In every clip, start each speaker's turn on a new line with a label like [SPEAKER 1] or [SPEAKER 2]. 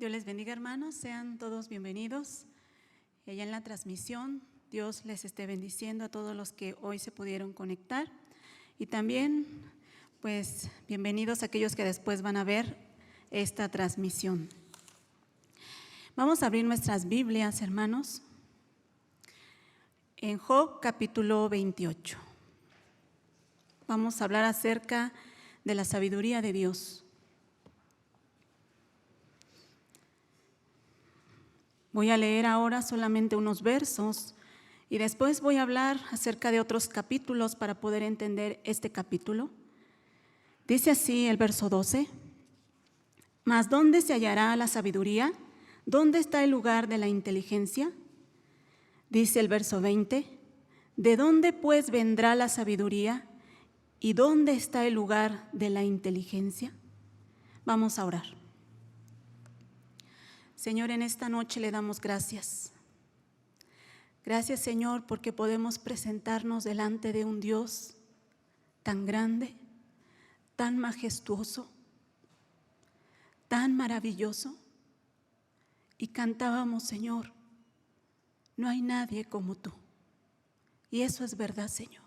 [SPEAKER 1] Dios les bendiga, hermanos, sean todos bienvenidos. Allá en la transmisión, Dios les esté bendiciendo a todos los que hoy se pudieron conectar. Y también, pues, bienvenidos a aquellos que después van a ver esta transmisión. Vamos a abrir nuestras Biblias, hermanos, en Job capítulo 28. Vamos a hablar acerca de la sabiduría de Dios. Voy a leer ahora solamente unos versos y después voy a hablar acerca de otros capítulos para poder entender este capítulo. Dice así el verso 12: ¿Mas dónde se hallará la sabiduría? ¿Dónde está el lugar de la inteligencia? Dice el verso 20: ¿de dónde pues vendrá la sabiduría? ¿Y dónde está el lugar de la inteligencia? Vamos a orar. Señor, en esta noche le damos gracias. Gracias, Señor, porque podemos presentarnos delante de un Dios tan grande, tan majestuoso, tan maravilloso. Y cantábamos, Señor, no hay nadie como tú. Y eso es verdad, Señor.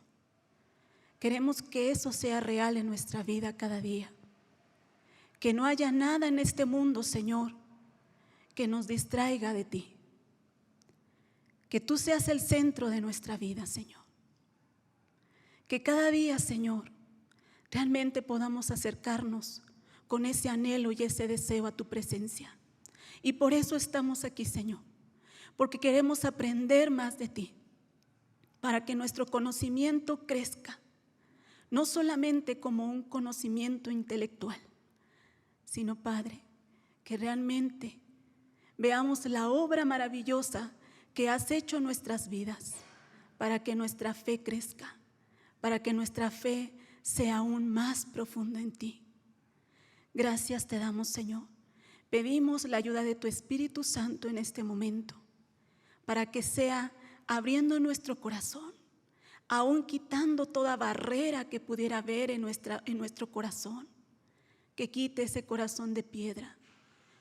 [SPEAKER 1] Queremos que eso sea real en nuestra vida cada día. Que no haya nada en este mundo, Señor, que nos distraiga de ti. Que tú seas el centro de nuestra vida, Señor. Que cada día, Señor, realmente podamos acercarnos con ese anhelo y ese deseo a tu presencia. Y por eso estamos aquí, Señor, porque queremos aprender más de ti, para que nuestro conocimiento crezca, no solamente como un conocimiento intelectual, sino, Padre, que realmente veamos la obra maravillosa que has hecho en nuestras vidas, para que nuestra fe crezca, para que nuestra fe sea aún más profunda en ti. Gracias te damos, Señor. Pedimos la ayuda de tu Espíritu Santo en este momento, para que sea abriendo nuestro corazón, aún quitando toda barrera que pudiera haber en nuestro corazón, que quite ese corazón de piedra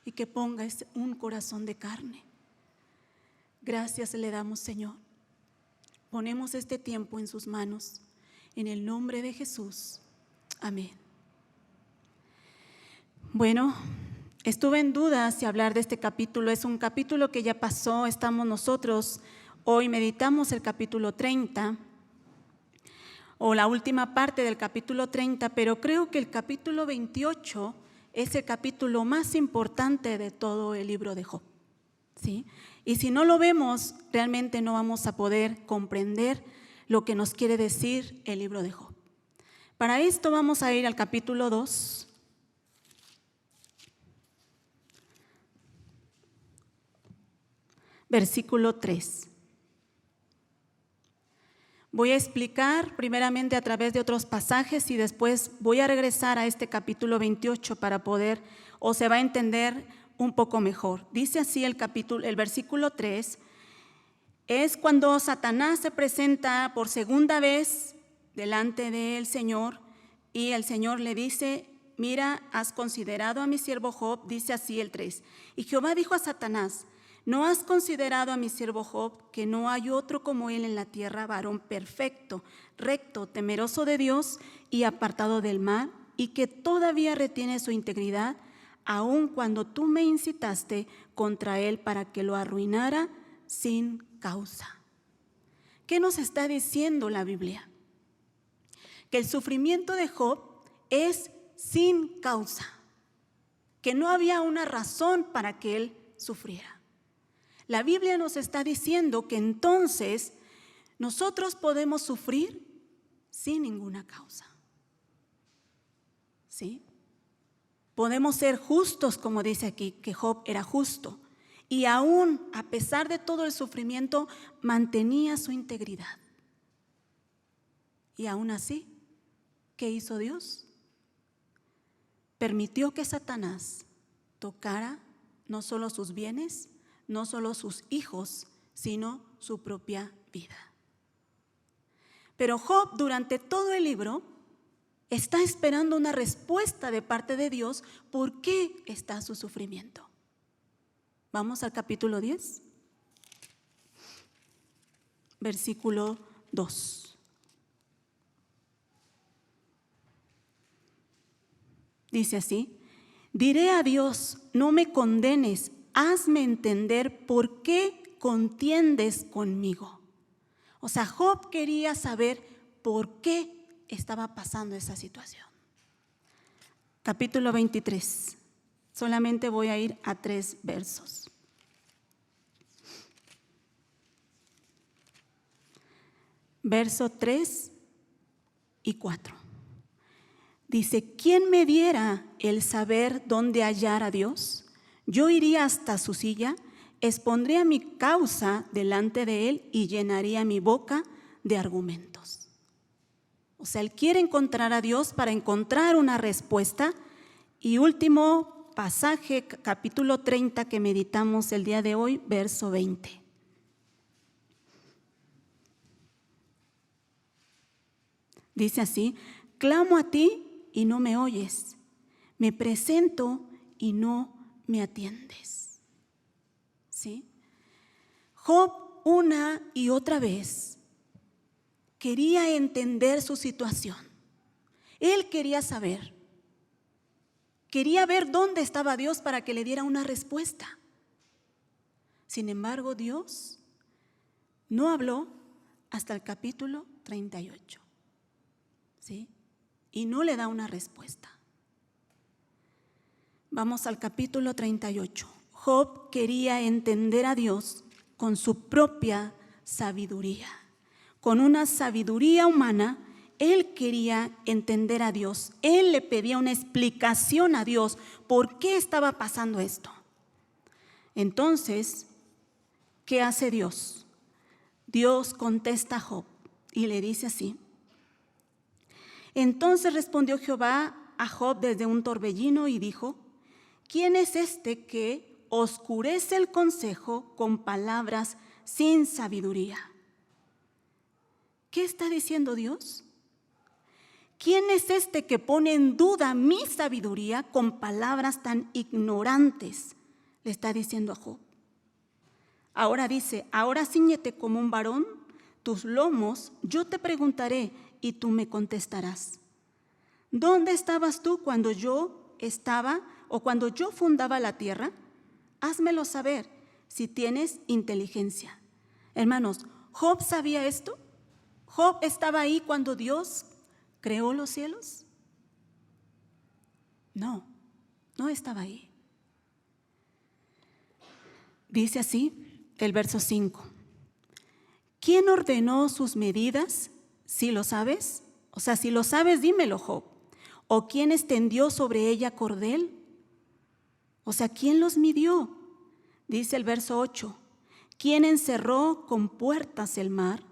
[SPEAKER 1] y que ponga un corazón de carne. Gracias le damos, Señor. Ponemos este tiempo en sus manos, en el nombre de Jesús. Amén. Bueno, estuve en duda si hablar de este capítulo. Es un capítulo que ya pasó, estamos nosotros, hoy meditamos el capítulo 30, o la última parte del capítulo 30, pero creo que el capítulo 28 es el capítulo más importante de todo el libro de Job, ¿sí? Y si no lo vemos, realmente no vamos a poder comprender lo que nos quiere decir el libro de Job. Para esto vamos a ir al capítulo 2. Versículo 3. Voy a explicar primeramente a través de otros pasajes y después voy a regresar a este capítulo 28 para poder, o se va a entender un poco mejor. Dice así el versículo 3, es cuando Satanás se presenta por segunda vez delante del Señor y el Señor le dice: mira, has considerado a mi siervo Job. Dice así el 3, y Jehová dijo a Satanás: ¿no has considerado a mi siervo Job, que no hay otro como él en la tierra, varón perfecto, recto, temeroso de Dios y apartado del mal, y que todavía retiene su integridad, aun cuando tú me incitaste contra él para que lo arruinara sin causa? ¿Qué nos está diciendo la Biblia? Que el sufrimiento de Job es sin causa, que no había una razón para que él sufriera. La Biblia nos está diciendo que entonces nosotros podemos sufrir sin ninguna causa, ¿sí? Podemos ser justos, como dice aquí, que Job era justo, y aún a pesar de todo el sufrimiento mantenía su integridad. Y aún así, ¿qué hizo Dios? Permitió que Satanás tocara no solo sus bienes, no solo sus hijos, sino su propia vida. Pero Job, durante todo el libro, está esperando una respuesta de parte de Dios. ¿Por qué está su sufrimiento? Vamos al capítulo 10, versículo 2. Dice así: diré a Dios, no me condenes, hazme entender por qué contiendes conmigo. O sea, Job quería saber por qué estaba pasando esa situación. Capítulo 23. Solamente voy a ir a 3 versos. Verso 3 y 4. Dice: ¿quién me diera el saber dónde hallar a Dios? Yo iría hasta su silla, expondría mi causa delante de él y llenaría mi boca de argumentos. O sea, él quiere encontrar a Dios para encontrar una respuesta. Y último pasaje, capítulo 30, que meditamos el día de hoy, verso 20. Dice así: clamo a ti y no me oyes, me presento y no me atiendes. ¿Sí? Job una y otra vez quería entender su situación. Él quería saber. Quería ver dónde estaba Dios para que le diera una respuesta. Sin embargo, Dios no habló hasta el capítulo 38. ¿Sí? Y no le da una respuesta. Vamos al capítulo 38. Job quería entender a Dios con su propia sabiduría. Con una sabiduría humana, él quería entender a Dios. Él le pedía una explicación a Dios por qué estaba pasando esto. Entonces, ¿qué hace Dios? Dios contesta a Job y le dice así: entonces respondió Jehová a Job desde un torbellino y dijo: ¿quién es este que oscurece el consejo con palabras sin sabiduría? ¿Qué está diciendo Dios? ¿Quién es este que pone en duda mi sabiduría con palabras tan ignorantes? Le está diciendo a Job. Ahora dice: ahora cíñete como un varón, tus lomos, yo te preguntaré y tú me contestarás. ¿Dónde estabas tú cuando yo estaba o cuando yo fundaba la tierra? Házmelo saber si tienes inteligencia. Hermanos, ¿Job sabía esto? ¿Job estaba ahí cuando Dios creó los cielos? No, no estaba ahí. Dice así el verso 5. ¿Quién ordenó sus medidas? Si lo sabes, o sea, si lo sabes, dímelo, Job. ¿O quién extendió sobre ella cordel? O sea, ¿quién los midió? Dice el verso 8. ¿Quién encerró con puertas el mar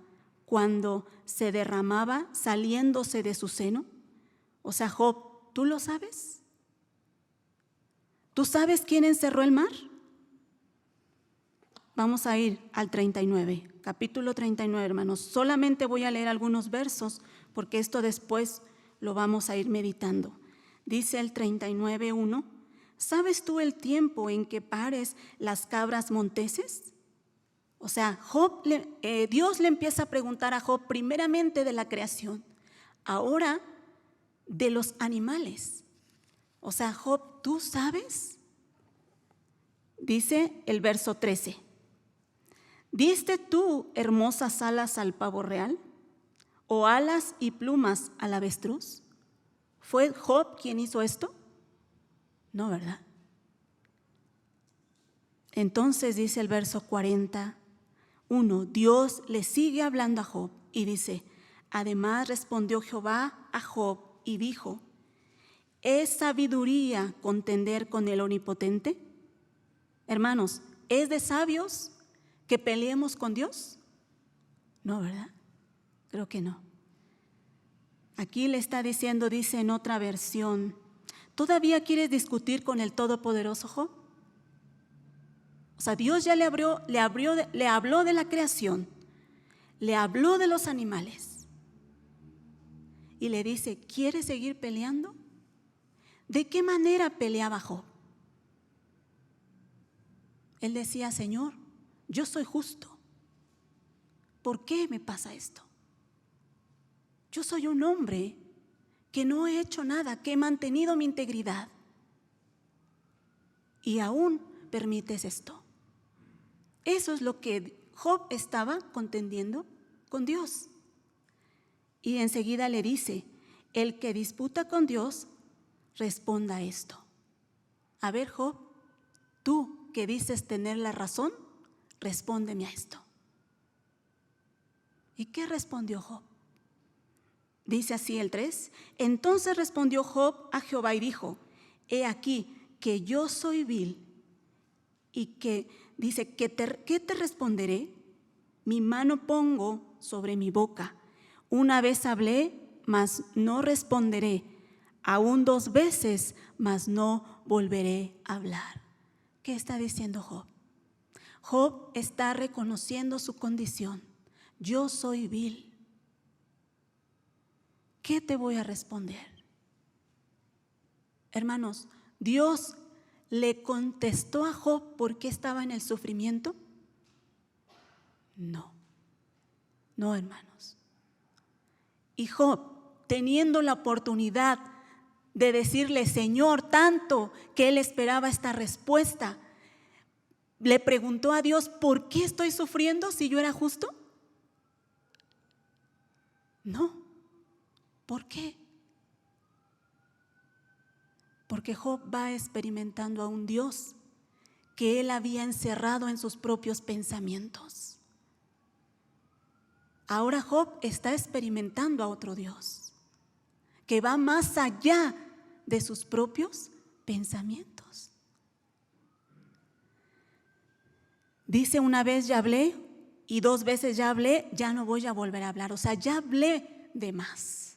[SPEAKER 1] cuando se derramaba saliéndose de su seno? O sea, Job, ¿tú lo sabes? ¿Tú sabes quién encerró el mar? Vamos a ir al 39, capítulo 39, hermanos. Solamente voy a leer algunos versos porque esto después lo vamos a ir meditando. Dice el 39:1: ¿sabes tú el tiempo en que pares las cabras monteses? O sea, Dios le empieza a preguntar a Job primeramente de la creación, ahora de los animales. O sea, Job, ¿tú sabes? Dice el verso 13: ¿diste tú hermosas alas al pavo real o alas y plumas al avestruz? ¿Fue Job quien hizo esto? No, ¿verdad? Entonces dice el verso 41, Dios le sigue hablando a Job y dice: además respondió Jehová a Job y dijo: ¿es sabiduría contender con el Omnipotente? Hermanos, ¿es de sabios que peleemos con Dios? No, ¿verdad? Creo que no. Aquí le está diciendo, dice en otra versión: ¿todavía quieres discutir con el Todopoderoso, Job? O sea, Dios ya le habló de la creación, le habló de los animales y le dice: ¿quieres seguir peleando? ¿De qué manera peleaba Job? Él decía, Señor, yo soy justo. ¿Por qué me pasa esto? Yo soy un hombre que no he hecho nada, que he mantenido mi integridad. Y aún permites esto. Eso es lo que Job estaba contendiendo con Dios. Y enseguida le dice, el que disputa con Dios, responda a esto. A ver, Job, tú que dices tener la razón, respóndeme a esto. ¿Y qué respondió Job? Dice así el 3. Entonces respondió Job a Jehová y dijo, he aquí que yo soy vil y que dice, ¿qué te responderé? Mi mano pongo sobre mi boca. Una vez hablé, mas no responderé. Aún 2 veces, mas no volveré a hablar. ¿Qué está diciendo Job? Job está reconociendo su condición. Yo soy vil. ¿Qué te voy a responder? Hermanos, Dios le contestó a Job por qué estaba en el sufrimiento. No, hermanos. Y Job, teniendo la oportunidad de decirle, Señor, tanto que él esperaba esta respuesta, le preguntó a Dios, ¿por qué estoy sufriendo si yo era justo? No. ¿Por qué? Porque Job va experimentando a un Dios que él había encerrado en sus propios pensamientos. Ahora Job está experimentando a otro Dios que va más allá de sus propios pensamientos. Dice, una vez ya hablé y 2 veces ya hablé, ya no voy a volver a hablar. O sea, ya hablé de más.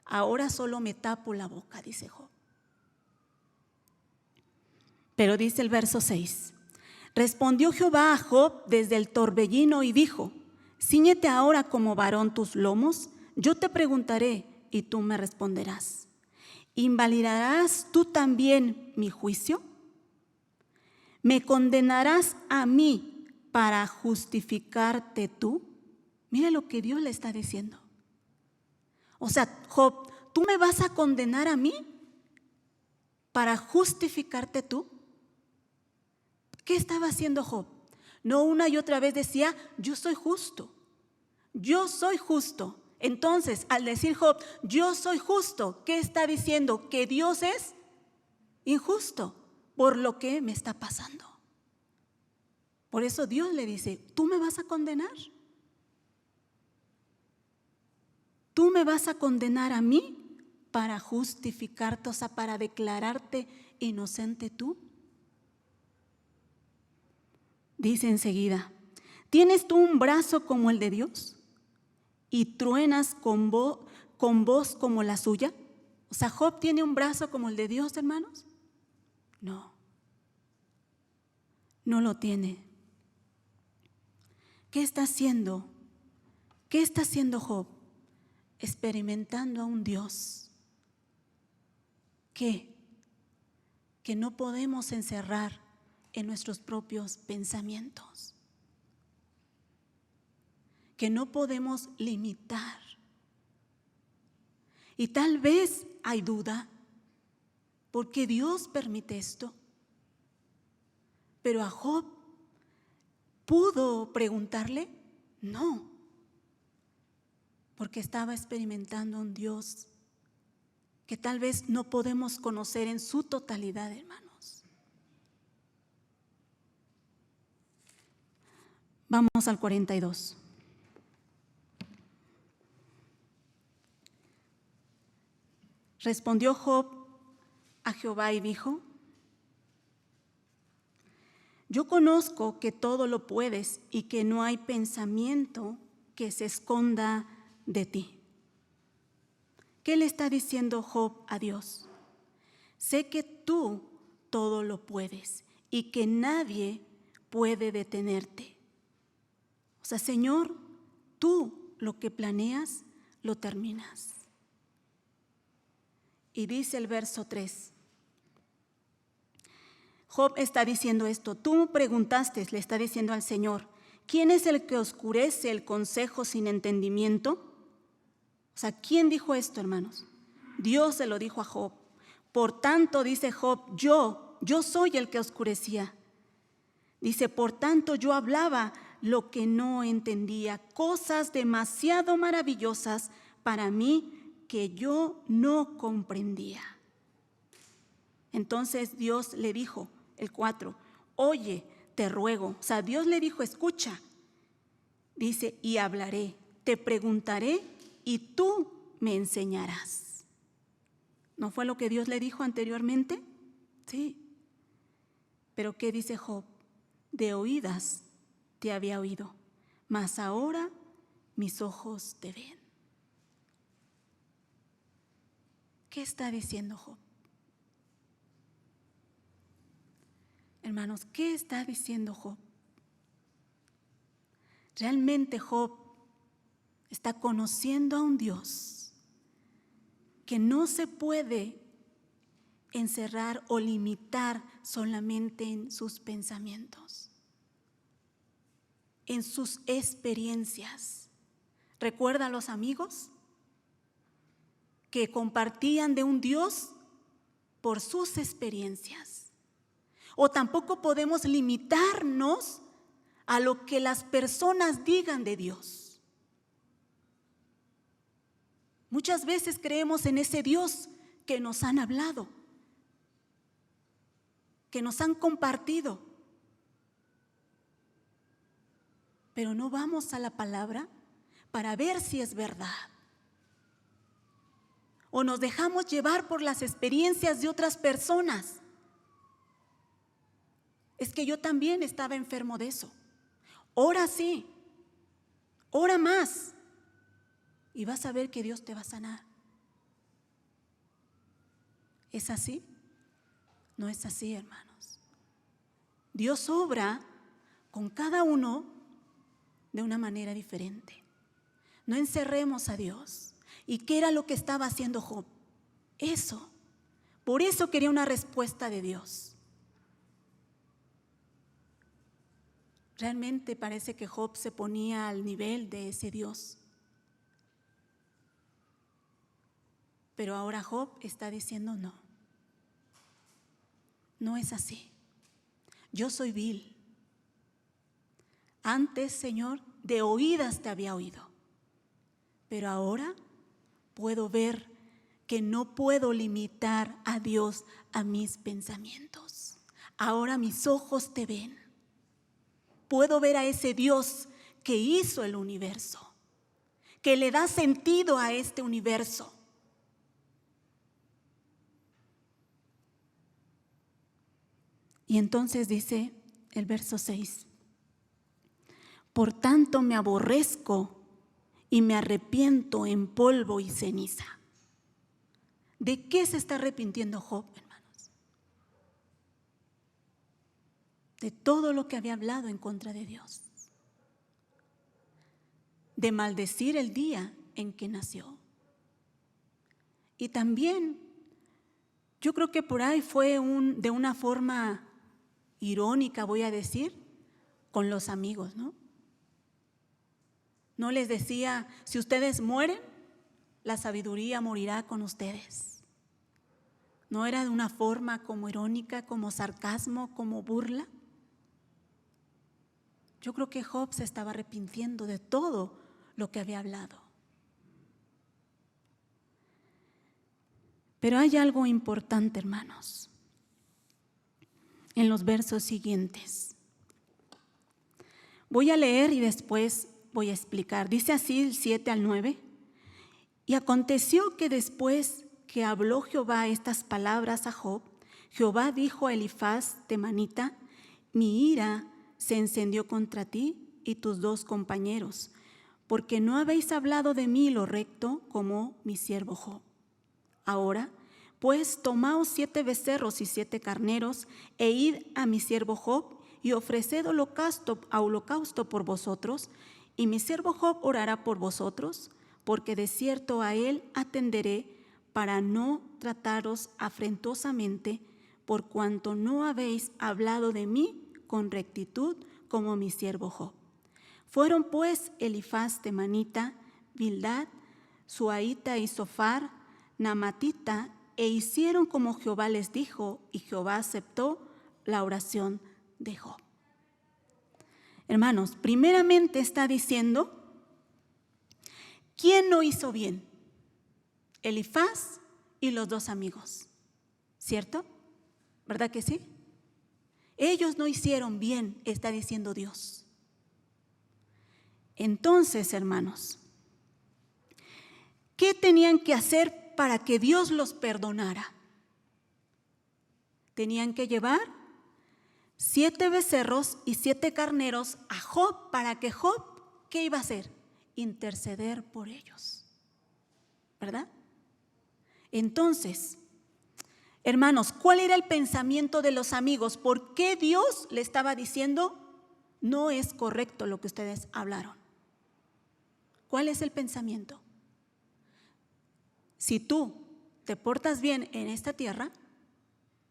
[SPEAKER 1] Ahora solo me tapo la boca, dice Job. Pero dice el verso 6. Respondió Jehová a Job desde el torbellino y dijo, cíñete ahora como varón tus lomos, yo te preguntaré y tú me responderás. ¿Invalidarás tú también mi juicio? ¿Me condenarás a mí para justificarte tú? Mira lo que Dios le está diciendo. O sea, Job, ¿tú me vas a condenar a mí para justificarte tú? ¿Qué estaba haciendo Job? No una y otra vez decía, yo soy justo, yo soy justo. Entonces, al decir Job, yo soy justo, ¿qué está diciendo? Que Dios es injusto por lo que me está pasando. Por eso Dios le dice, ¿tú me vas a condenar? ¿Tú me vas a condenar a mí para justificarte, o sea, para declararte inocente tú? Dice enseguida, ¿tienes tú un brazo como el de Dios y truenas con voz como la suya? O sea, ¿Job tiene un brazo como el de Dios, hermanos? No lo tiene. ¿Qué está haciendo? ¿Qué está haciendo Job? Experimentando a un Dios que no podemos encerrar en nuestros propios pensamientos, que no podemos limitar. Y tal vez hay duda, ¿por qué Dios permite esto? Pero a Job, ¿pudo preguntarle? No, porque estaba experimentando un Dios que tal vez no podemos conocer en su totalidad, hermanos. Vamos al 42. Respondió Job a Jehová y dijo, yo conozco que todo lo puedes y que no hay pensamiento que se esconda de ti. ¿Qué le está diciendo Job a Dios? Sé que tú todo lo puedes y que nadie puede detenerte. O sea, Señor, tú lo que planeas, lo terminas. Y dice el verso 3, Job está diciendo esto. Tú preguntaste, le está diciendo al Señor, ¿quién es el que oscurece el consejo sin entendimiento? O sea, ¿quién dijo esto, hermanos? Dios se lo dijo a Job. Por tanto, dice Job, yo soy el que oscurecía. Dice, por tanto, yo hablaba lo que no entendía, cosas demasiado maravillosas para mí que yo no comprendía. Entonces Dios le dijo, el 4, oye, te ruego. O sea, Dios le dijo, escucha. Dice, y hablaré, te preguntaré y tú me enseñarás. ¿No fue lo que Dios le dijo anteriormente? Sí. Pero ¿qué dice Job? De oídas te había oído, mas ahora mis ojos te ven. ¿Qué está diciendo Job? Hermanos, ¿qué está diciendo Job? Realmente Job está conociendo a un Dios que no se puede encerrar o limitar solamente en sus pensamientos, en sus experiencias. ¿Recuerda a los amigos que compartían de un Dios por sus experiencias? O tampoco podemos limitarnos a lo que las personas digan de Dios. Muchas veces creemos en ese Dios que nos han hablado, que nos han compartido, pero no vamos a la palabra para ver si es verdad. O nos dejamos llevar por las experiencias de otras personas. Es que yo también estaba enfermo de eso. Ora sí, ora más y vas a ver que Dios te va a sanar. ¿Es así? No es así, hermanos. Dios obra con cada uno de una manera diferente. No encerremos a Dios. ¿Y qué era lo que estaba haciendo Job? Eso. Por eso quería una respuesta de Dios. Realmente parece que Job se ponía al nivel de ese Dios. Pero ahora Job está diciendo no. No es así. Yo soy vil. Antes, Señor, de oídas te había oído. Pero ahora puedo ver que no puedo limitar a Dios a mis pensamientos. Ahora mis ojos te ven. Puedo ver a ese Dios que hizo el universo, que le da sentido a este universo. Y entonces dice el verso 6, por tanto me aborrezco y me arrepiento en polvo y ceniza. ¿De qué se está arrepintiendo Job, hermanos? De todo lo que había hablado en contra de Dios. De maldecir el día en que nació. Y también, yo creo que por ahí fue de una forma irónica, voy a decir, con los amigos, ¿no? No les decía, si ustedes mueren, la sabiduría morirá con ustedes. No era de una forma como irónica, como sarcasmo, como burla. Yo creo que Job se estaba arrepintiendo de todo lo que había hablado. Pero hay algo importante, hermanos, en los versos siguientes. Voy a leer y después voy a explicar. Dice así el 7 al 9. Y aconteció que después que habló Jehová estas palabras a Job, Jehová dijo a Elifaz temanita, mi ira se encendió contra ti y tus 2 compañeros, porque no habéis hablado de mí lo recto como mi siervo Job. Ahora, pues, tomaos 7 becerros y 7 carneros, e id a mi siervo Job, y ofreced holocausto por vosotros, y mi siervo Job orará por vosotros, porque de cierto a él atenderé, para no trataros afrentosamente, por cuanto no habéis hablado de mí con rectitud como mi siervo Job. Fueron pues Elifaz temanita, Bildad, Suaita y Sofar, Namatita, e hicieron como Jehová les dijo, y Jehová aceptó la oración de Job. Hermanos, primeramente está diciendo, ¿quién no hizo bien? Elifaz y los dos amigos, ¿cierto? ¿Verdad que sí? Ellos no hicieron bien, está diciendo Dios. Entonces, hermanos, ¿qué tenían que hacer para que Dios los perdonara? Tenían que llevar 7 becerros y 7 carneros a Job para que Job, ¿qué iba a hacer? Interceder por ellos, ¿verdad? Entonces, hermanos, ¿cuál era el pensamiento de los amigos? ¿Por qué Dios le estaba diciendo, no es correcto lo que ustedes hablaron? ¿Cuál es el pensamiento? Si tú te portas bien en esta tierra,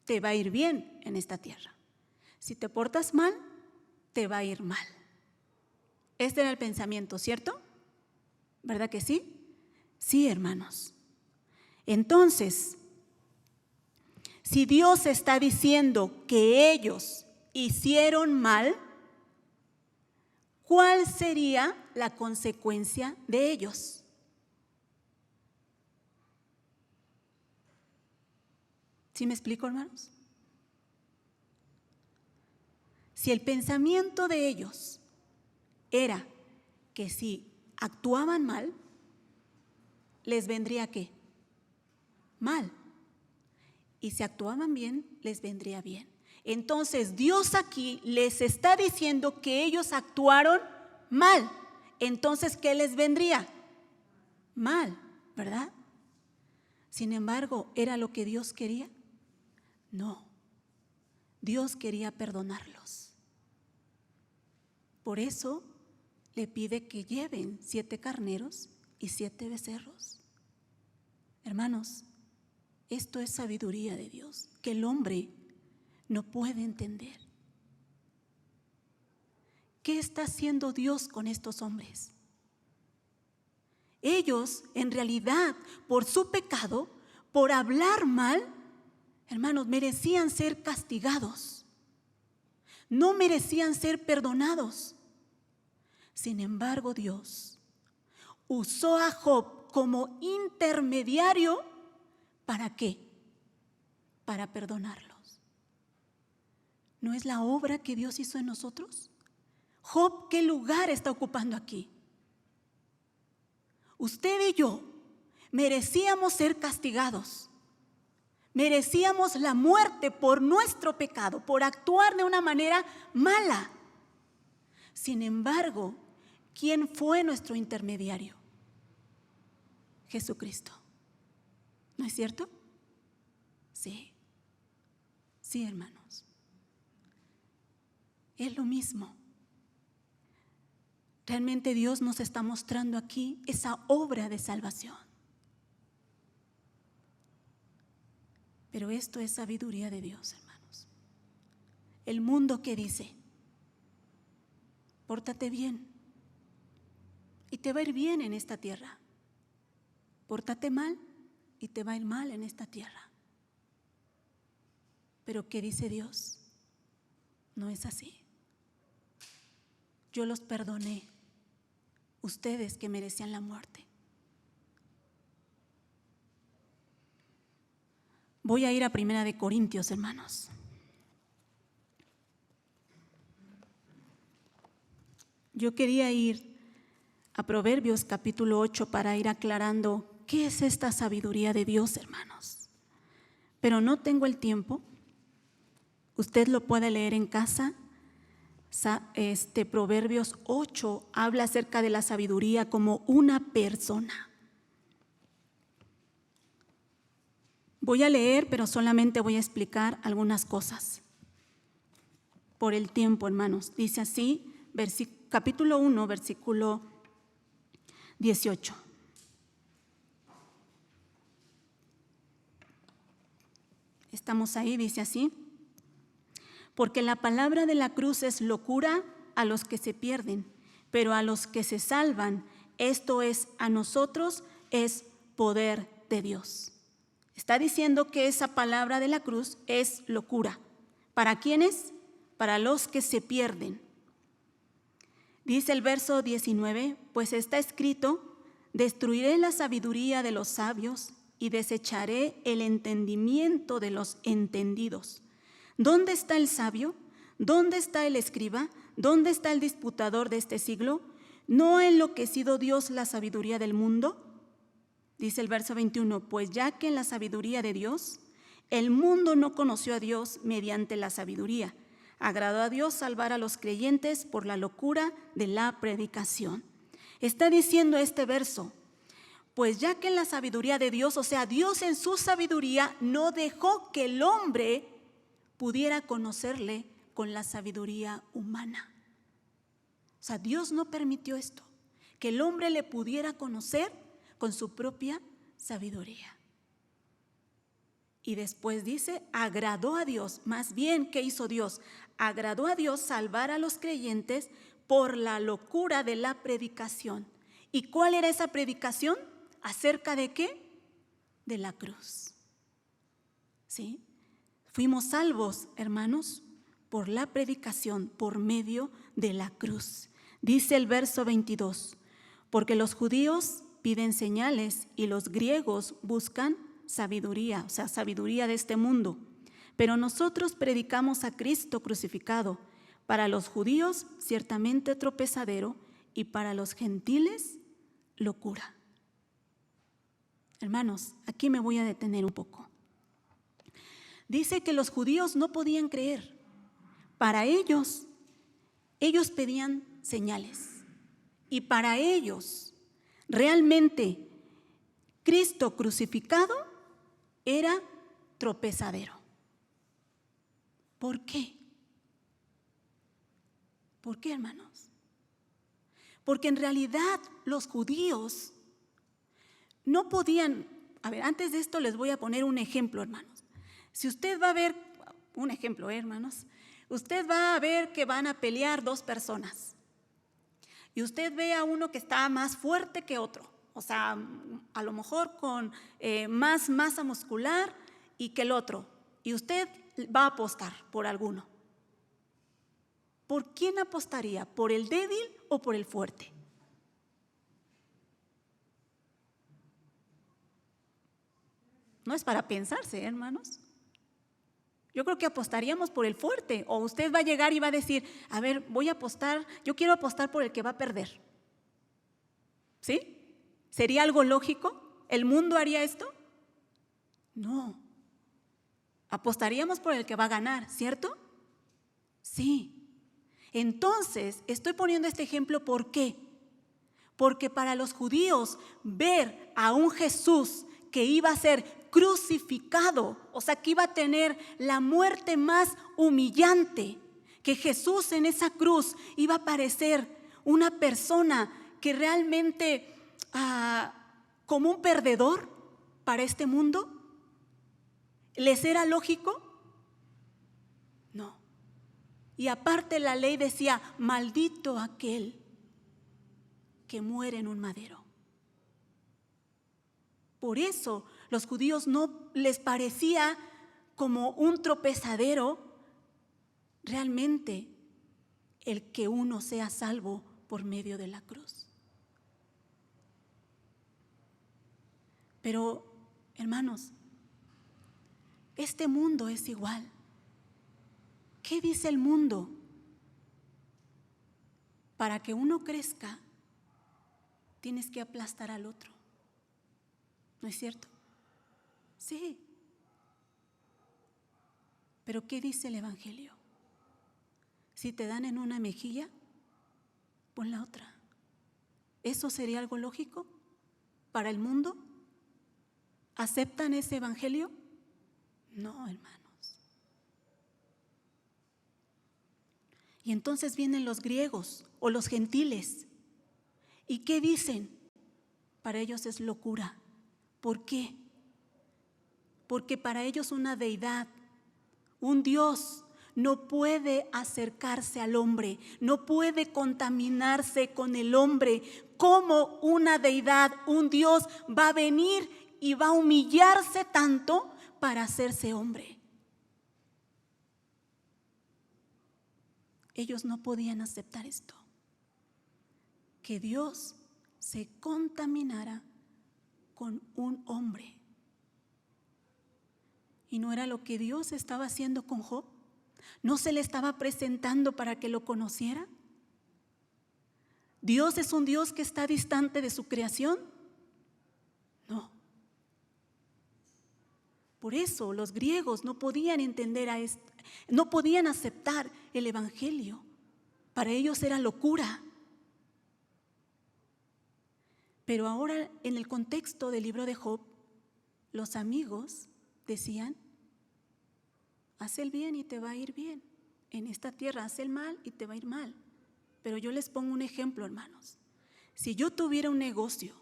[SPEAKER 1] te va a ir bien en esta tierra. Si te portas mal, te va a ir mal. Este era el pensamiento, ¿cierto? ¿Verdad que sí? Sí, hermanos. Entonces, si Dios está diciendo que ellos hicieron mal, ¿cuál sería la consecuencia de ellos? ¿Sí me explico, hermanos? Si el pensamiento de ellos era que si actuaban mal, les vendría ¿qué? Mal. Y si actuaban bien, les vendría bien. Entonces Dios aquí les está diciendo que ellos actuaron mal. Entonces, ¿qué les vendría? Mal, ¿verdad? Sin embargo, ¿era lo que Dios quería? No. Dios quería perdonarlos. Por eso le pide que lleven 7 carneros y 7 becerros. Hermanos, esto es sabiduría de Dios, que el hombre no puede entender. ¿Qué está haciendo Dios con estos hombres? Ellos, en realidad, por su pecado, por hablar mal, hermanos, merecían ser castigados. No merecían ser perdonados. Sin embargo, Dios usó a Job como intermediario. ¿Para qué? Para perdonarlos. ¿No es la obra que Dios hizo en nosotros? Job, ¿qué lugar está ocupando aquí? Usted y yo merecíamos ser castigados. Merecíamos la muerte por nuestro pecado, por actuar de una manera mala. Sin embargo, ¿quién fue nuestro intermediario? Jesucristo. ¿No es cierto? Sí. Sí, hermanos. Es lo mismo. Realmente Dios nos está mostrando aquí esa obra de salvación. Pero esto es sabiduría de Dios, hermanos. El mundo que dice, pórtate bien y te va a ir bien en esta tierra. Pórtate mal y te va a ir mal en esta tierra. Pero ¿qué dice Dios? No es así. Yo los perdoné, ustedes que merecían la muerte. Voy a ir a 1 Corintios, hermanos. Yo quería ir a Proverbios capítulo 8 para ir aclarando qué es esta sabiduría de Dios, hermanos. Pero no tengo el tiempo. Usted lo puede leer en casa. Proverbios 8 habla acerca de la sabiduría como una persona. Voy a leer, pero solamente voy a explicar algunas cosas. Por el tiempo, hermanos. Dice así, capítulo 1, versículo 18. Estamos ahí, dice así. Porque la palabra de la cruz es locura a los que se pierden, pero a los que se salvan, esto es, a nosotros, es poder de Dios. Está diciendo que esa palabra de la cruz es locura. ¿Para quiénes? Para los que se pierden. Dice el verso 19, pues está escrito, destruiré la sabiduría de los sabios y desecharé el entendimiento de los entendidos. ¿Dónde está el sabio? ¿Dónde está el escriba? ¿Dónde está el disputador de este siglo? ¿No ha enloquecido Dios la sabiduría del mundo? Dice el verso 21, pues ya que en la sabiduría de Dios, el mundo no conoció a Dios mediante la sabiduría. Agradó a Dios salvar a los creyentes por la locura de la predicación. Está diciendo este verso, pues ya que en la sabiduría de Dios, o sea, Dios en su sabiduría no dejó que el hombre pudiera conocerle con la sabiduría humana. O sea, Dios no permitió esto, que el hombre le pudiera conocer con su propia sabiduría. Y después dice, agradó a Dios, más bien, ¿qué hizo Dios? Agradó a Dios salvar a los creyentes por la locura de la predicación. ¿Y cuál era esa predicación? ¿Acerca de qué? De la cruz. ¿Sí? Fuimos salvos, hermanos, por la predicación, por medio de la cruz. Dice el verso 22, porque los judíos piden señales y los griegos buscan sabiduría, o sea, sabiduría de este mundo. Pero nosotros predicamos a Cristo crucificado, para los judíos ciertamente tropezadero y para los gentiles locura. Hermanos, aquí me voy a detener un poco. Dice que los judíos no podían creer. Para ellos pedían señales. Y para ellos, realmente, Cristo crucificado era tropezadero. ¿Por qué? ¿Por qué, hermanos? Porque en realidad los judíos no podían. A ver, antes de esto les voy a poner un ejemplo, hermanos. Si usted va a ver, un ejemplo, hermanos, usted va a ver que van a pelear dos personas y usted ve a uno que está más fuerte que otro, o sea, a lo mejor con más masa muscular y que el otro, y usted va a apostar por alguno. ¿Por quién apostaría? ¿Por el débil o por el fuerte? No es para pensarse, hermanos. Yo creo que apostaríamos por el fuerte, o usted va a llegar y va a decir, a ver, voy a apostar, yo quiero apostar por el que va a perder. ¿Sí? ¿Sería algo lógico? ¿El mundo haría esto? No. Apostaríamos por el que va a ganar, ¿cierto? Sí. Entonces, estoy poniendo este ejemplo, ¿por qué? Porque para los judíos ver a un Jesús que iba a ser crucificado, o sea, que iba a tener la muerte más humillante, que Jesús en esa cruz iba a parecer una persona que realmente como un perdedor para este mundo, ¿les era lógico? No. Y aparte la ley decía, maldito aquel que muere en un madero. Por eso los judíos no les parecía como un tropezadero realmente el que uno sea salvo por medio de la cruz. Pero, hermanos, este mundo es igual. ¿Qué dice el mundo? Para que uno crezca, tienes que aplastar al otro. ¿No es cierto? Sí. Pero ¿qué dice el Evangelio? Si te dan en una mejilla, pon la otra. ¿Eso sería algo lógico para el mundo? ¿Aceptan ese Evangelio? No, hermanos. Y entonces vienen los griegos o los gentiles. ¿Y qué dicen? Para ellos es locura. ¿Por qué? porque para ellos una deidad, un Dios, no puede acercarse al hombre, no puede contaminarse con el hombre. ¿Cómo una deidad, un Dios, va a venir y va a humillarse tanto para hacerse hombre? Ellos no podían aceptar esto, que Dios se contaminara con un hombre. ¿Y no era lo que Dios estaba haciendo con Job? ¿No se le estaba presentando para que lo conociera? ¿Dios es un Dios que está distante de su creación? No. Por eso los griegos no podían entender a esto, no podían aceptar el evangelio. Para ellos era locura. Pero ahora, en el contexto del libro de Job, los amigos decían: haz el bien y te va a ir bien. En esta tierra haz el mal y te va a ir mal. Pero yo les pongo un ejemplo, hermanos. Si yo tuviera un negocio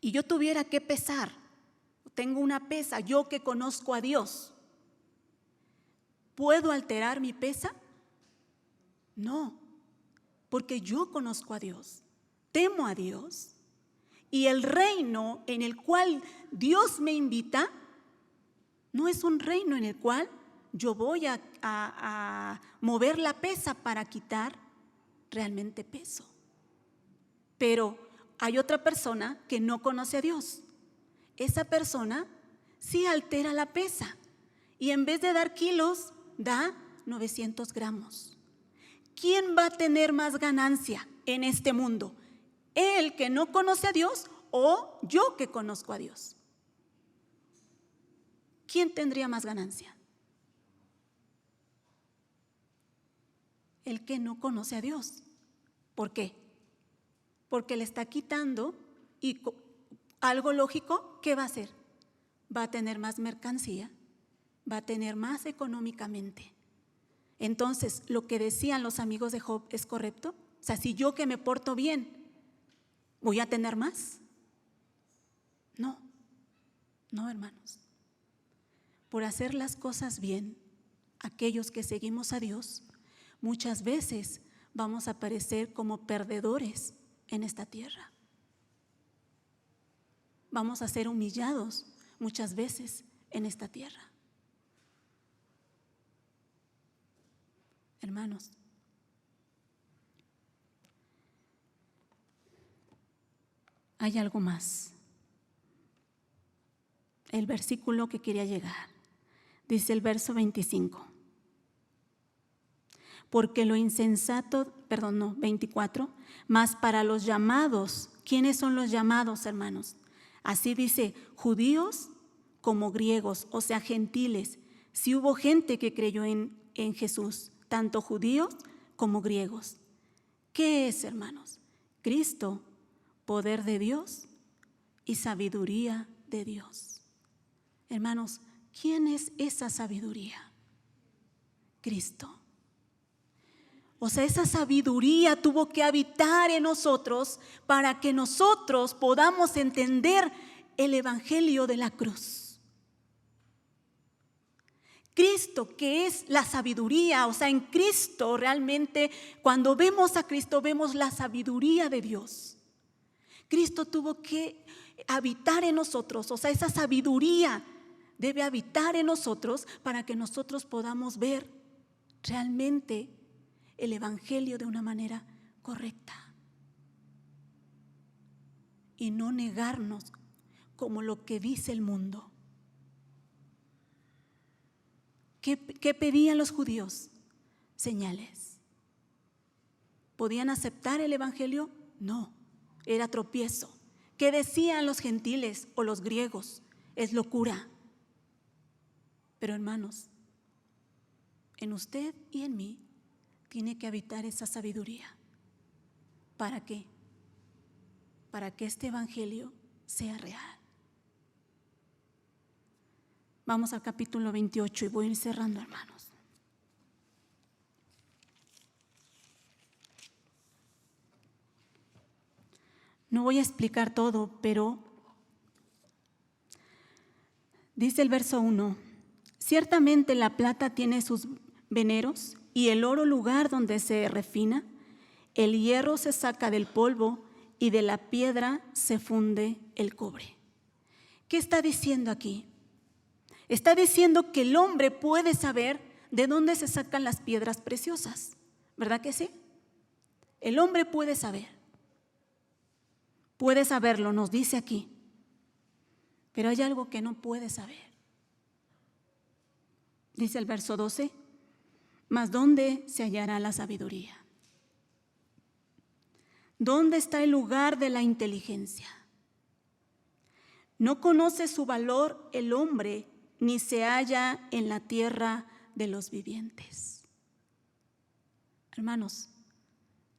[SPEAKER 1] y yo tuviera que pesar, tengo una pesa, yo que conozco a Dios, ¿puedo alterar mi pesa? No, porque yo conozco a Dios, temo a Dios, y el reino en el cual Dios me invita no es un reino en el cual yo voy a mover la pesa para quitar realmente peso. Pero hay otra persona que no conoce a Dios. Esa persona sí altera la pesa y en vez de dar kilos, da 900 gramos. ¿Quién va a tener más ganancia en este mundo? ¿Él que no conoce a Dios o yo que conozco a Dios? ¿Quién tendría más ganancia? El que no conoce a Dios. ¿Por qué? Porque le está quitando y algo lógico, ¿qué va a hacer? Va a tener más mercancía, va a tener más económicamente. Entonces, lo que decían los amigos de Job es correcto. O sea, si yo que me porto bien, ¿voy a tener más? No, no, hermanos. Por hacer las cosas bien, aquellos que seguimos a Dios, muchas veces vamos a parecer como perdedores en esta tierra. Vamos a ser humillados muchas veces en esta tierra. Hermanos, hay algo más. El versículo que quería llegar, dice el verso 25. Porque lo insensato, 24, mas para los llamados, ¿quiénes son los llamados, hermanos? Así dice, judíos como griegos, o sea, gentiles. Si hubo gente que creyó en Jesús, tanto judíos como griegos. ¿Qué es, hermanos? Cristo, poder de Dios y sabiduría de Dios. Hermanos, ¿quién es esa sabiduría? Cristo. O sea, esa sabiduría tuvo que habitar en nosotros para que nosotros podamos entender el evangelio de la cruz. Cristo, que es la sabiduría, o sea, en Cristo realmente, cuando vemos a Cristo, vemos la sabiduría de Dios. Cristo tuvo que habitar en nosotros, o sea, esa sabiduría debe habitar en nosotros para que nosotros podamos ver realmente el evangelio de una manera correcta y no negarnos como lo que dice el mundo. ¿Qué pedían los judíos? Señales. ¿Podían aceptar el evangelio? No, era tropiezo. ¿Qué decían los gentiles o los griegos? Es locura. Pero hermanos, en usted y en mí tiene que habitar esa sabiduría. ¿Para qué? Para que este evangelio sea real. Vamos al capítulo 28 y voy a ir cerrando, hermanos. No voy a explicar todo, pero Dice el verso 1: ciertamente la plata tiene sus veneros y el oro lugar donde se refina. El hierro se saca del polvo y de la piedra se funde el cobre. ¿Qué está diciendo aquí? Está diciendo que el hombre puede saber de dónde se sacan las piedras preciosas, ¿verdad que sí? El hombre puede saberlo, nos dice aquí. Pero hay algo que no puede saber. Dice el verso 12: mas ¿dónde se hallará la sabiduría? ¿Dónde está el lugar de la inteligencia? No conoce su valor el hombre, ni se halla en la tierra de los vivientes. Hermanos,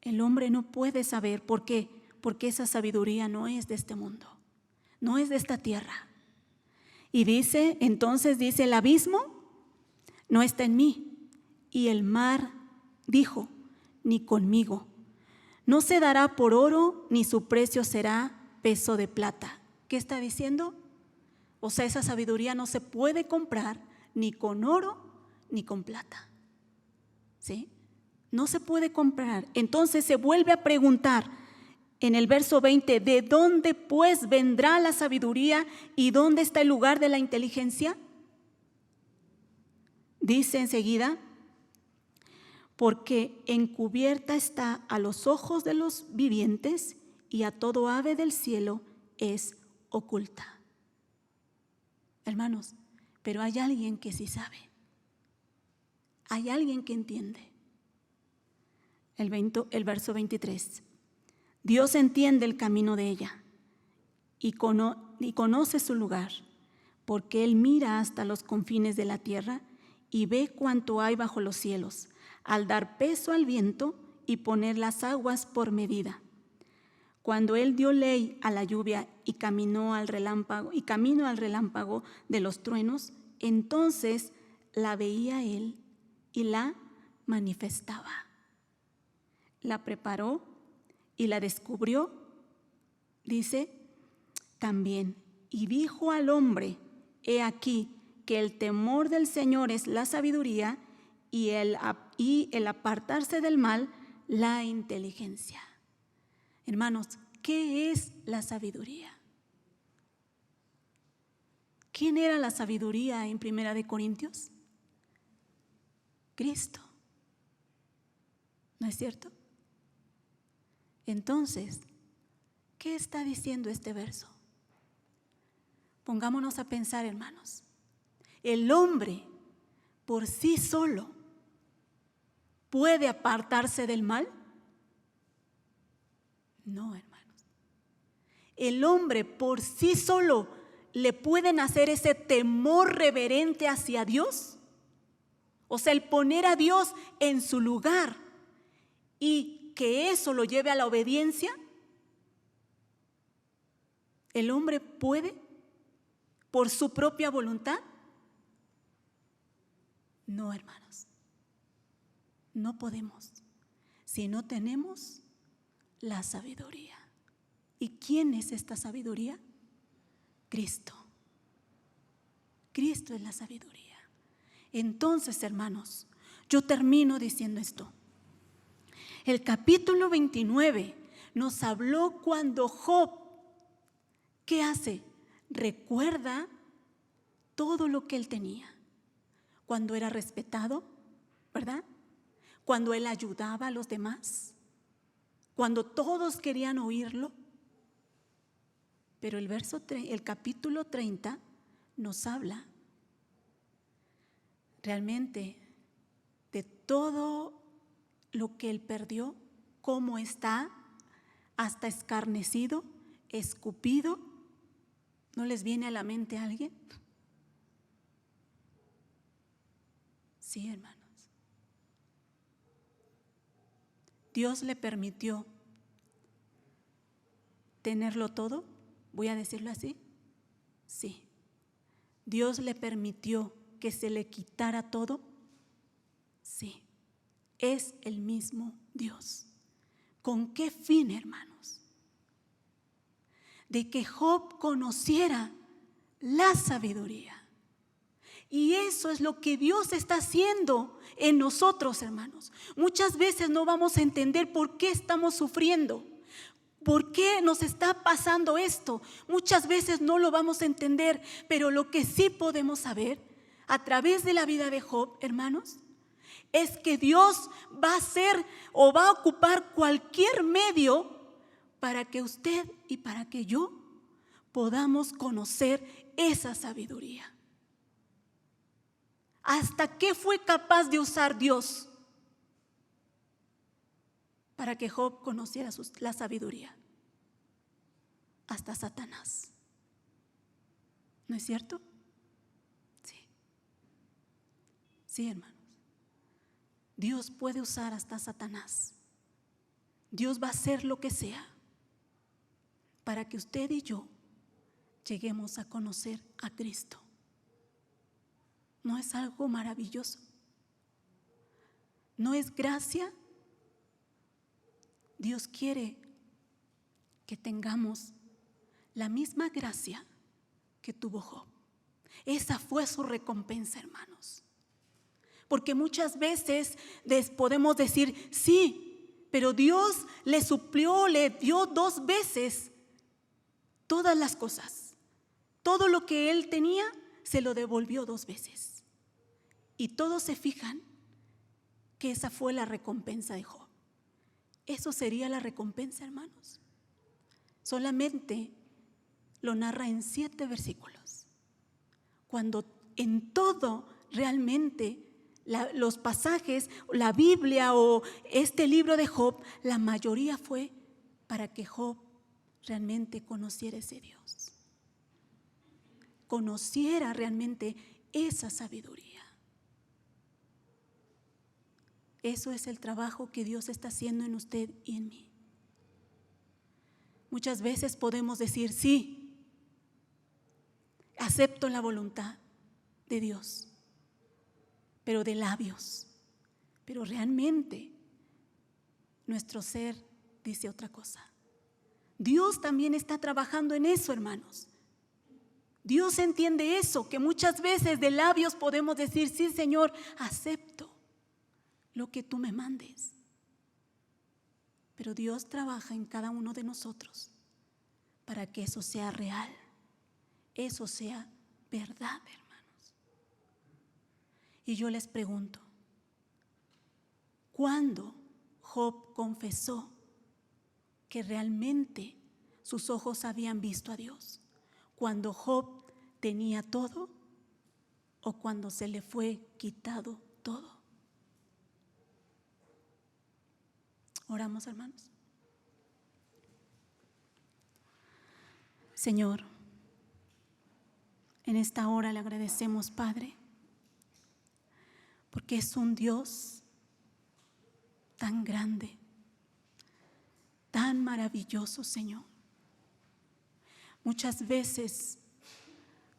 [SPEAKER 1] el hombre no puede saber. ¿Por qué? Porque esa sabiduría no es de este mundo, no es de esta tierra. Y dice, entonces dice, el abismo no está en mí, y el mar dijo, ni conmigo. No se dará por oro, ni su precio será peso de plata. ¿Qué está diciendo? O sea, esa sabiduría no se puede comprar ni con oro ni con plata. ¿Sí? No se puede comprar. Entonces se vuelve a preguntar en el verso 20: ¿de dónde pues vendrá la sabiduría y dónde está el lugar de la inteligencia? Dice enseguida: porque encubierta está a los ojos de los vivientes y a todo ave del cielo es oculta. Hermanos, pero hay alguien que sí sabe. Hay alguien que entiende. El verso 23. Dios entiende el camino de ella y conoce su lugar, porque Él mira hasta los confines de la tierra y ve cuánto hay bajo los cielos, al dar peso al viento y poner las aguas por medida. Cuando Él dio ley a la lluvia y camino al relámpago de los truenos, entonces la veía Él y la manifestaba. La preparó y la descubrió, dice también, y dijo al hombre: he aquí que el temor del Señor es la sabiduría y el apartarse del mal, la inteligencia. Hermanos, ¿qué es la sabiduría? ¿Quién era la sabiduría en 1 Corintios? Cristo. ¿No es cierto? Entonces, ¿qué está diciendo este verso? Pongámonos a pensar, hermanos. ¿El hombre por sí solo puede apartarse del mal? No, hermanos. ¿El hombre por sí solo le pueden hacer ese temor reverente hacia Dios? O sea, el poner a Dios en su lugar y que eso lo lleve a la obediencia. ¿El hombre puede por su propia voluntad? No, hermanos. No podemos si no tenemos la sabiduría. ¿Y quién es esta sabiduría? Cristo. Cristo es la sabiduría. Entonces, hermanos, yo termino diciendo esto. El capítulo 29 nos habló cuando Job, ¿qué hace? Recuerda todo lo que él tenía. Cuando era respetado, ¿verdad? Cuando él ayudaba a los demás. Cuando todos querían oírlo. Pero el capítulo 30 nos habla realmente de todo lo que él perdió, cómo está hasta escarnecido, escupido. ¿No les viene a la mente a alguien? Sí, hermanos. Dios le permitió tenerlo todo, voy a decirlo así. Sí. Dios le permitió que se le quitara todo. Sí. Es el mismo Dios. ¿Con qué fin, hermanos? De que Job conociera la sabiduría. Y eso es lo que Dios está haciendo en nosotros, hermanos. Muchas veces no vamos a entender por qué estamos sufriendo, por qué nos está pasando esto. Muchas veces no lo vamos a entender, pero lo que sí podemos saber a través de la vida de Job, hermanos, es que Dios va a hacer o va a ocupar cualquier medio para que usted y para que yo podamos conocer esa sabiduría. ¿Hasta qué fue capaz de usar Dios para que Job conociera la sabiduría? Hasta Satanás. ¿No es cierto? Sí. Sí, hermanos. Dios puede usar hasta Satanás. Dios va a hacer lo que sea para que usted y yo lleguemos a conocer a Cristo. ¿No es algo maravilloso? ¿No es gracia? Dios quiere que tengamos la misma gracia que tuvo Job. Esa fue su recompensa, hermanos. Porque muchas veces podemos decir, sí, pero Dios le suplió, le dio 2 veces todas las cosas. Todo lo que él tenía se lo devolvió 2 veces. Y todos se fijan que esa fue la recompensa de Job. ¿Eso sería la recompensa, hermanos? Solamente lo narra en 7 versículos. Cuando en todo realmente los pasajes, la Biblia o este libro de Job, la mayoría fue para que Job realmente conociera ese Dios. Conociera realmente esa sabiduría. Eso es el trabajo que Dios está haciendo en usted y en mí. Muchas veces podemos decir, sí, acepto la voluntad de Dios, pero de labios. Pero realmente nuestro ser dice otra cosa. Dios también está trabajando en eso, hermanos. Dios entiende eso, que muchas veces de labios podemos decir, sí, Señor, acepto lo que tú me mandes. Pero Dios trabaja en cada uno de nosotros para que eso sea real, eso sea verdad, hermanos. Y yo les pregunto, ¿cuándo Job confesó que realmente sus ojos habían visto a Dios? ¿Cuando Job tenía todo o cuando se le fue quitado todo? Oramos, hermanos. Señor, en esta hora le agradecemos, Padre, porque es un Dios tan grande, tan maravilloso, Señor. Muchas veces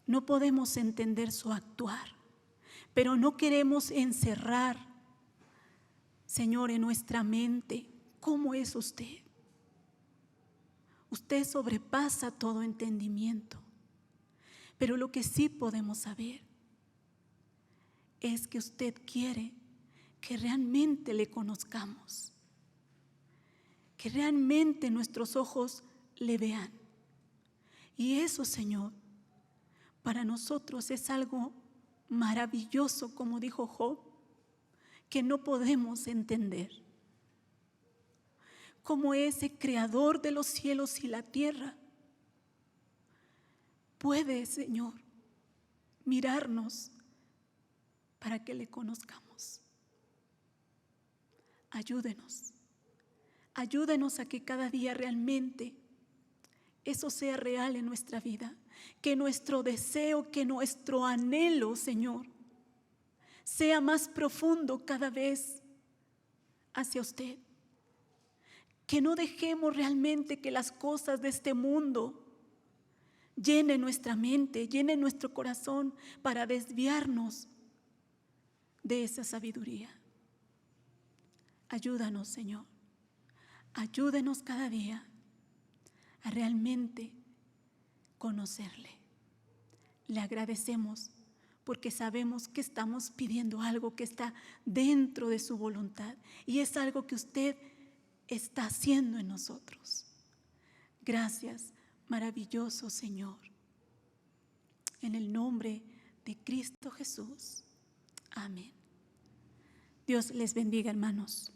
[SPEAKER 1] no podemos entender su actuar, pero no queremos encerrar, Señor, en nuestra mente cómo es usted. Usted sobrepasa todo entendimiento, pero lo que sí podemos saber es que usted quiere que realmente le conozcamos, que realmente nuestros ojos le vean. Y eso, Señor, para nosotros es algo maravilloso, como dijo Job, que no podemos entender. Como ese creador de los cielos y la tierra puede, Señor, mirarnos para que le conozcamos. Ayúdenos a que cada día realmente eso sea real en nuestra vida, que nuestro deseo, que nuestro anhelo, Señor, sea más profundo cada vez hacia usted. Que no dejemos realmente que las cosas de este mundo llenen nuestra mente, llenen nuestro corazón para desviarnos de esa sabiduría. Ayúdanos, Señor. Ayúdenos cada día a realmente conocerle. Le agradecemos porque sabemos que estamos pidiendo algo que está dentro de su voluntad y es algo que usted está haciendo en nosotros. Gracias, maravilloso Señor. En el nombre de Cristo Jesús. Amén. Dios les bendiga, hermanos.